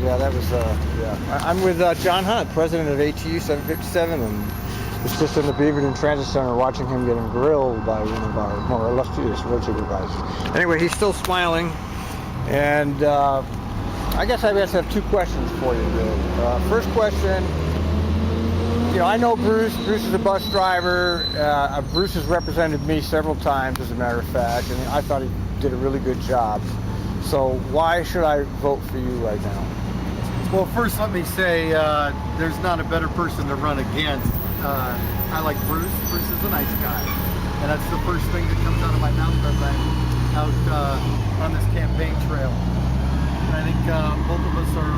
Yeah, that was, yeah. I'm with John Hunt, president of ATU 757, and was just in the Beaverton Transit Center watching him getting grilled by one of our more illustrious road supervisors. Anyway, he's still smiling, and I guess I just have two questions for you, really. First question, you know, I know Bruce. Bruce is a bus driver. Bruce has represented me several times, as a matter of fact, and I thought he did a really good job. So why should I vote for you right now? Well, first let me say there's not a better person to run against. I like Bruce. Bruce is a nice guy. And that's the first thing that comes out of my mouth as I'm out on this campaign trail. And I think both of us are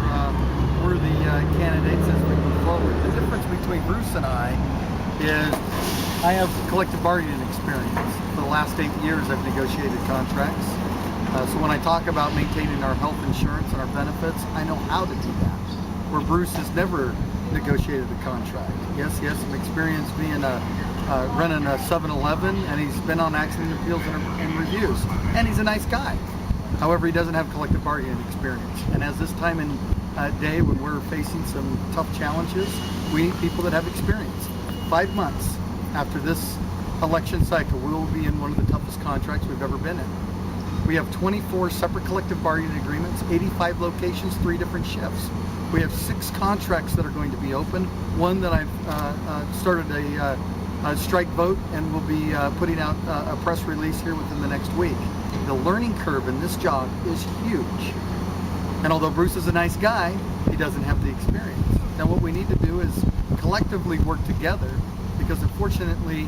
worthy candidates as we move forward. The difference between Bruce and I is I have collective bargaining experience. For the last 8 years I've negotiated contracts. So when I talk about maintaining our health insurance and our benefits, I know how to do that. Where Bruce has never negotiated a contract. Yes, he has some experience being running a 7-Eleven, and he's been on accident appeals and reviews. And he's a nice guy. However, he doesn't have collective bargaining experience. And as this time in day when we're facing some tough challenges, we need people that have experience. 5 months after this election cycle, we will be in one of the toughest contracts we've ever been in. We have 24 separate collective bargaining agreements, 85 locations, 3 different shifts. We have 6 contracts that are going to be open. One that I've started a strike vote and will be putting out a press release here within the next week. The learning curve in this job is huge. And although Bruce is a nice guy, he doesn't have the experience. Now what we need to do is collectively work together, because unfortunately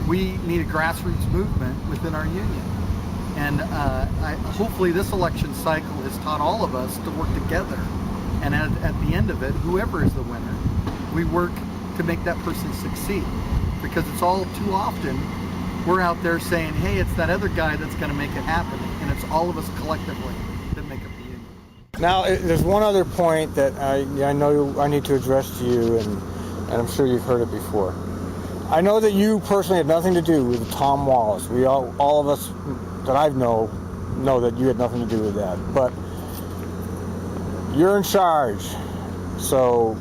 we need a grassroots movement within our union. And hopefully this election cycle has taught all of us to work together. And at the end of it, whoever is the winner, we work to make that person succeed. Because it's all too often, we're out there saying, hey, it's that other guy that's going to make it happen. And it's all of us collectively that make up the union. Now, there's one other point that I know I need to address to you, and I'm sure you've heard it before. I know that you personally had nothing to do with Tom Wallace. We all of us that I know that you had nothing to do with that. But you're in charge, so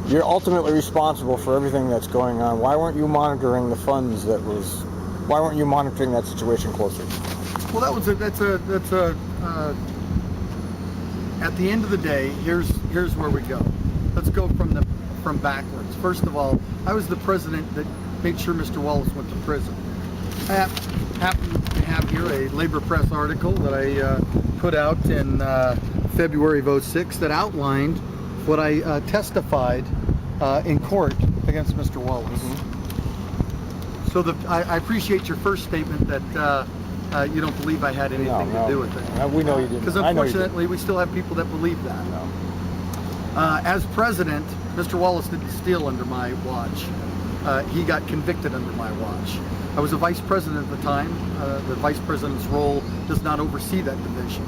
you're ultimately responsible for everything that's going on. Why weren't you monitoring the funds why weren't you monitoring that situation closer? Well, at the end of the day, here's where we go. Let's go from backwards. First of all, I was the president that made sure Mr. Wallace went to prison. I happen to have here a Labor Press article that I put out in February of '06 that outlined what I testified in court against Mr. Wallace. Mm-hmm. So I appreciate your first statement that you don't believe I had anything to do with it. We know you didn't. Because unfortunately, we still have people that believe that. No. As president, Mr. Wallace didn't steal under my watch. He got convicted under my watch. I was a vice president at the time. The vice president's role does not oversee that division.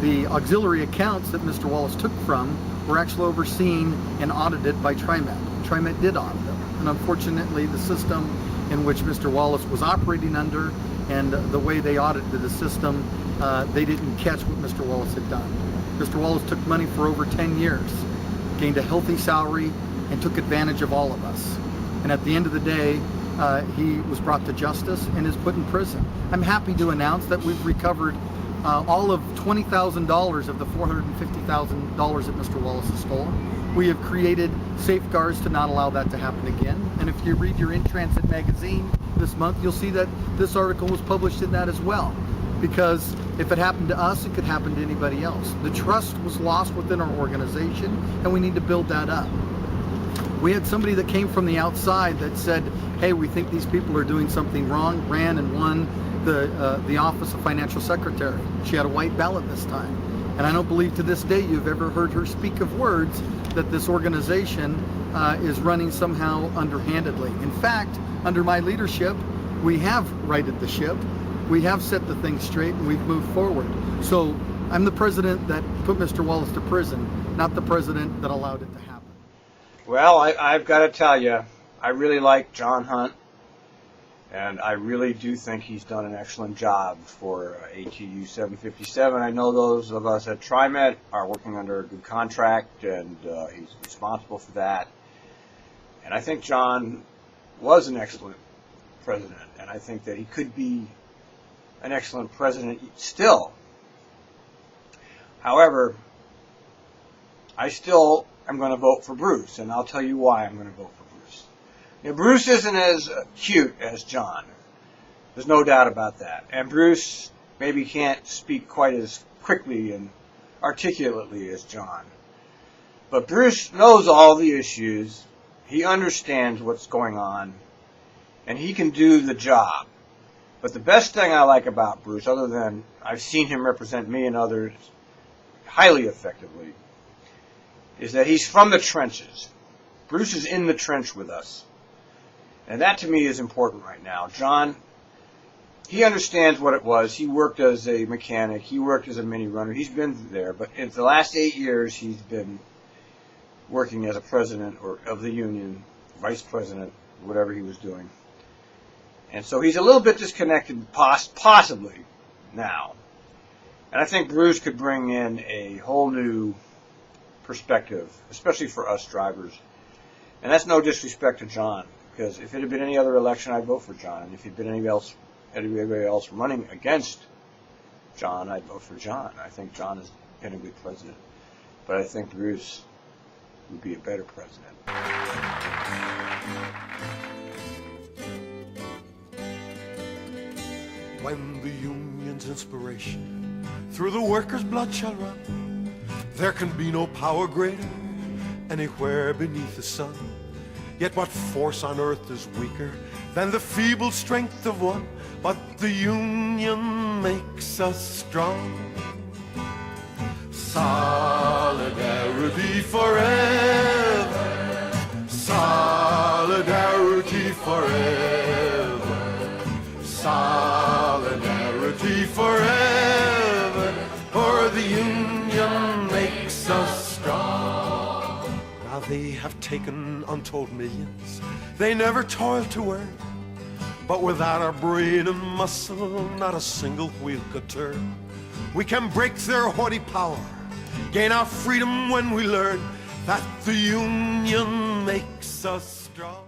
The auxiliary accounts that Mr. Wallace took from were actually overseen and audited by TriMet. TriMet did audit them. And unfortunately, the system in which Mr. Wallace was operating under and the way they audited the system, they didn't catch what Mr. Wallace had done. Mr. Wallace took money for over 10 years, gained a healthy salary, and took advantage of all of us. And at the end of the day, he was brought to justice and is put in prison. I'm happy to announce that we've recovered all of $20,000 of the $450,000 that Mr. Wallace has stolen. We have created safeguards to not allow that to happen again. And if you read your In Transit magazine this month, you'll see that this article was published in that as well. Because if it happened to us, it could happen to anybody else. The trust was lost within our organization, and we need to build that up. We had somebody that came from the outside that said, hey, we think these people are doing something wrong, ran and won the office of financial secretary. She had a white ballot this time. And I don't believe to this day you've ever heard her speak of words that this organization is running somehow underhandedly. In fact, under my leadership, we have righted the ship. We have set the thing straight, and we've moved forward. So I'm the president that put Mr. Wallace to prison, not the president that allowed it to happen. Well, I've got to tell you, I really like John Hunt. And I really do think he's done an excellent job for ATU 757. I know those of us at TriMet are working under a good contract, and he's responsible for that. And I think John was an excellent president, and I think that he could be an excellent president still. However, I still am going to vote for Bruce, and I'll tell you why I'm going to vote for Bruce. You know, Bruce isn't as cute as John. There's no doubt about that. And Bruce maybe can't speak quite as quickly and articulately as John. But Bruce knows all the issues. He understands what's going on, and he can do the job. But the best thing I like about Bruce, other than I've seen him represent me and others highly effectively, is that he's from the trenches. Bruce is in the trench with us. And that to me is important right now. John, he understands what it was. He worked as a mechanic. He worked as a mini runner. He's been there. But in the last 8 years, he's been working as a president of the union, vice president, whatever he was doing. And so he's a little bit disconnected, possibly, now. And I think Bruce could bring in a whole new perspective, especially for us drivers. And that's no disrespect to John, because if it had been any other election, I'd vote for John. And if he'd been anybody else running against John, I'd vote for John. I think John has been a good president. But I think Bruce would be a better president. When the union's inspiration through the workers' blood shall run, there can be no power greater anywhere beneath the sun. Yet what force on earth is weaker than the feeble strength of one? But the union makes us strong. Solidarity forever. Solidarity forever. Solidarity forever. For the union makes us strong. Now they have taken untold millions they never toiled to earn. But without our brain and muscle, not a single wheel could turn. We can break their haughty power, gain our freedom when we learn that the union makes us strong.